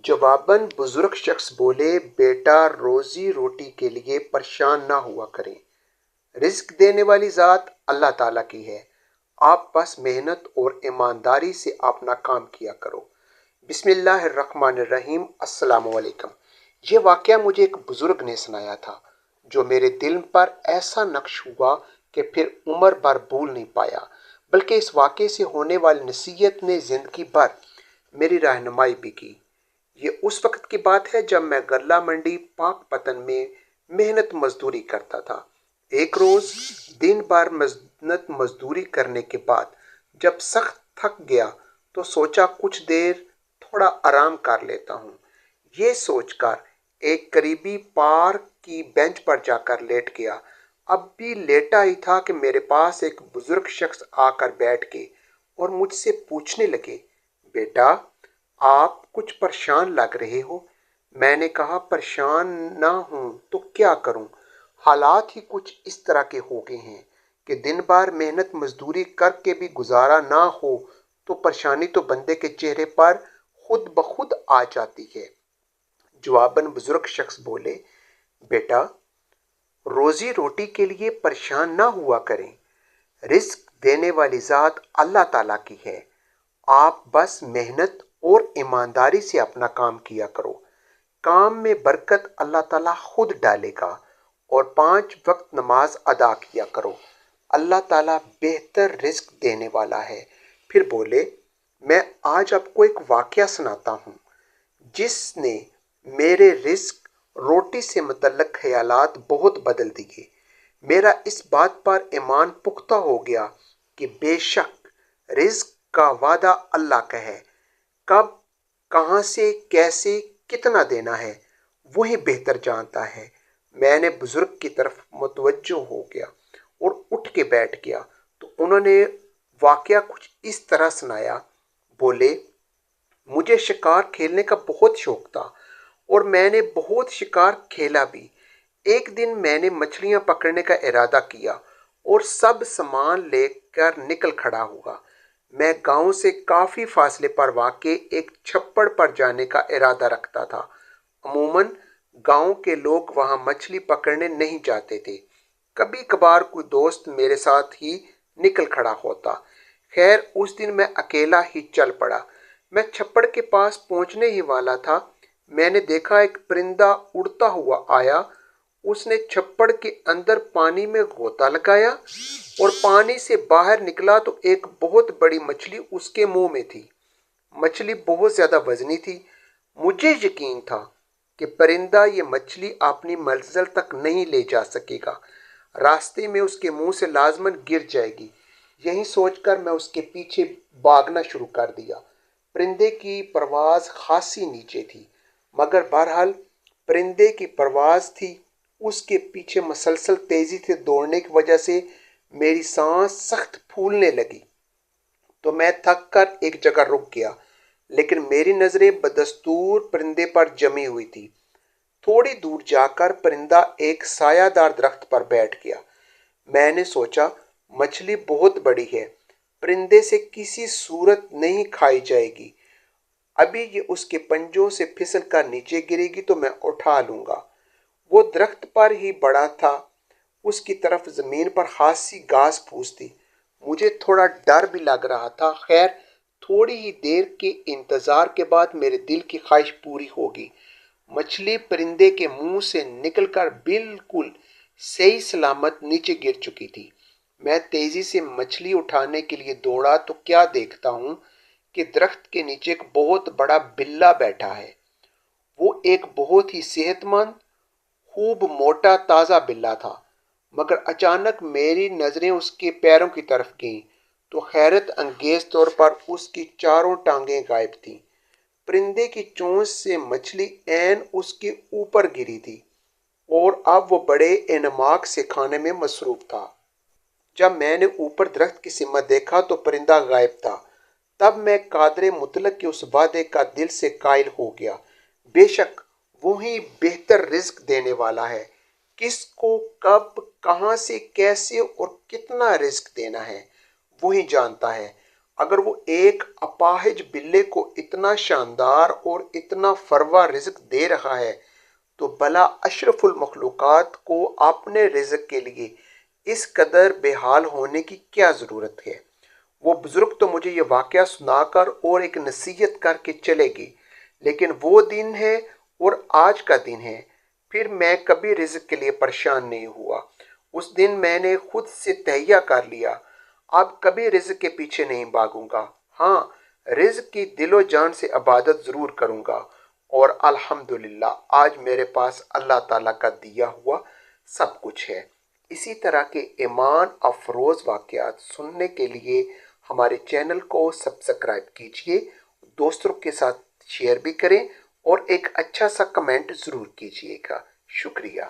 जवाबन बुजुर्ग शख्स बोले, बेटा रोजी रोटी के लिए परेशान ना हुआ करें। रिस्क देने वाली ज़ात अल्लाह ताला की है। आप बस मेहनत और ईमानदारी से अपना काम किया करो। बिस्मिल्लाहिर्रहमानिर्रहीम। अस्सलाम वालेकुम। ये वाक़या मुझे एक बुजुर्ग ने सुनाया था, जो मेरे दिल पर ऐसा नक्श हुआ कि फिर उम्र भर भूल नहीं पाया। बल्कि इस वाक़े से होने वाली नसीहत ने ज़िंदगी भर मेरी रहनुमाई भी की। ये उस वक्त की बात है जब मैं गल्ला मंडी पाकपतन में मेहनत मजदूरी करता था। एक रोज दिन भर मेहनत मजदूरी करने के बाद जब सख्त थक गया तो सोचा कुछ देर थोड़ा आराम कर लेता हूँ। ये सोचकर एक करीबी पार्क की बेंच पर जाकर लेट गया। अब भी लेटा ही था कि मेरे पास एक बुजुर्ग शख्स आकर बैठ गए और मुझसे पूछने लगे, बेटा आप कुछ परेशान लग रहे हो। मैंने कहा, परेशान ना हूं तो क्या करूं। हालात ही कुछ इस तरह के हो गए हैं कि दिन भर मेहनत मजदूरी करके भी गुजारा ना हो तो परेशानी तो बंदे के चेहरे पर खुद ब खुद आ जाती है। जवाबन बुजुर्ग शख्स बोले, बेटा रोजी रोटी के लिए परेशान ना हुआ करें। रिस्क देने वाली ज़ात अल्लाह ताला की है। आप बस मेहनत और ईमानदारी से अपना काम किया करो। काम में बरकत अल्लाह ताला खुद डालेगा। और 5 वक्त नमाज अदा किया करो। अल्लाह ताला बेहतर रिस्क देने वाला है। फिर बोले, मैं आज आपको एक वाक़या सुनाता हूँ जिसने मेरे रिस्क रोटी से मुतल्लक ख्यालात बहुत बदल दिए। मेरा इस बात पर ईमान पुख्ता हो गया कि बेशक रिस्क का वादा अल्लाह का है। कब, कहाँ से, कैसे, कितना देना है वही बेहतर जानता है। मैंने बुजुर्ग की तरफ मुतवज्जो हो गया और उठ के बैठ गया तो उन्होंने वाकया कुछ इस तरह सुनाया। बोले, मुझे शिकार खेलने का बहुत शौक था और मैंने बहुत शिकार खेला भी। एक दिन मैंने मछलियां पकड़ने का इरादा किया और सब सामान लेकर निकल खड़ा हुआ। मैं गांव से काफ़ी फासले पर वाक़े एक छप्पड़ पर जाने का इरादा रखता था। अमूमन गांव के लोग वहां मछली पकड़ने नहीं जाते थे। कभी कभार कोई दोस्त मेरे साथ ही निकल खड़ा होता। खैर उस दिन मैं अकेला ही चल पड़ा। मैं छप्पड़ के पास पहुंचने ही वाला था, मैंने देखा एक परिंदा उड़ता हुआ आया। उसने छप्पड़ के अंदर पानी में गोता लगाया और पानी से बाहर निकला तो एक बहुत बड़ी मछली उसके मुंह में थी। मछली बहुत ज्यादा वजनी थी। मुझे यकीन था कि परिंदा ये मछली अपनी मंजिल तक नहीं ले जा सकेगा। रास्ते में उसके मुंह से लाजमन गिर जाएगी। यही सोचकर मैं उसके पीछे भागना शुरू कर दिया। परिंदे की परवाज़ खासी नीचे थी, मगर बहरहाल परिंदे की परवाज़ थी। उसके पीछे मसलसल तेजी से दौड़ने की वजह से मेरी सांस सख्त फूलने लगी तो मैं थक कर एक जगह रुक गया। लेकिन मेरी नजरें बदस्तूर परिंदे पर जमी हुई थी। थोड़ी दूर जाकर परिंदा एक सायादार दरख्त पर बैठ गया। मैंने सोचा, मछली बहुत बड़ी है, परिंदे से किसी सूरत नहीं खाई जाएगी। अभी ये उसके पंजों से फिसल कर नीचे गिरेगी तो मैं उठा लूंगा। वो दरख्त पर ही बड़ा था। उसकी तरफ जमीन पर खासी घास फूस थी। मुझे थोड़ा डर भी लग रहा था। खैर थोड़ी ही देर के इंतजार के बाद मेरे दिल की ख्वाहिश पूरी होगी। मछली परिंदे के मुंह से निकलकर बिल्कुल सही सलामत नीचे गिर चुकी थी। मैं तेजी से मछली उठाने के लिए दौड़ा तो क्या देखता हूं कि दरख्त के नीचे एक बहुत बड़ा बिल्ला बैठा है। वो एक बहुत ही सेहतमंद, खूब मोटा ताजा बिल्ला था। मगर अचानक मेरी नजरें उसके पैरों की तरफ गईं तो हैरत अंगेज तौर पर उसकी चारों टांगें गायब थीं। परिंदे की चोंच से मछली ऐन उसके ऊपर गिरी थी और अब वो बड़े इनमाक से खाने में मसरूफ था। जब मैंने ऊपर दरख्त की सिमत देखा तो परिंदा गायब था। तब मैं कादरे मुतलक के उस वादे का दिल से कायल हो गया। बेशक वही बेहतर रिस्क देने वाला है। किसको कब, कहाँ से, कैसे और कितना रिस्क देना है वही जानता है। اگر وہ ایک اپاہج بلے کو اتنا شاندار اور اتنا فروہ رزق دے رہا ہے تو بھلا اشرف المخلوقات کو اپنے رزق کے لیے اس قدر بے حال ہونے کی کیا ضرورت ہے؟ وہ بزرگ تو مجھے یہ واقعہ سنا کر اور ایک نصیحت کر کے چلے گی، لیکن وہ دن ہے اور آج کا دن ہے، پھر میں کبھی رزق کے لیے پریشان نہیں ہوا۔ اس دن میں نے خود سے تہیہ کر لیا، اب کبھی رزق کے پیچھے نہیں بھاگوں گا۔ ہاں، رزق کی دل و جان سے عبادت ضرور کروں گا، اور الحمدللہ آج میرے پاس اللہ تعالیٰ کا دیا ہوا سب کچھ ہے۔ اسی طرح کے ایمان افروز واقعات سننے کے لیے ہمارے چینل کو سبسکرائب کیجئے، دوستوں کے ساتھ شیئر بھی کریں اور ایک اچھا سا کمنٹ ضرور کیجئے گا۔ شکریہ۔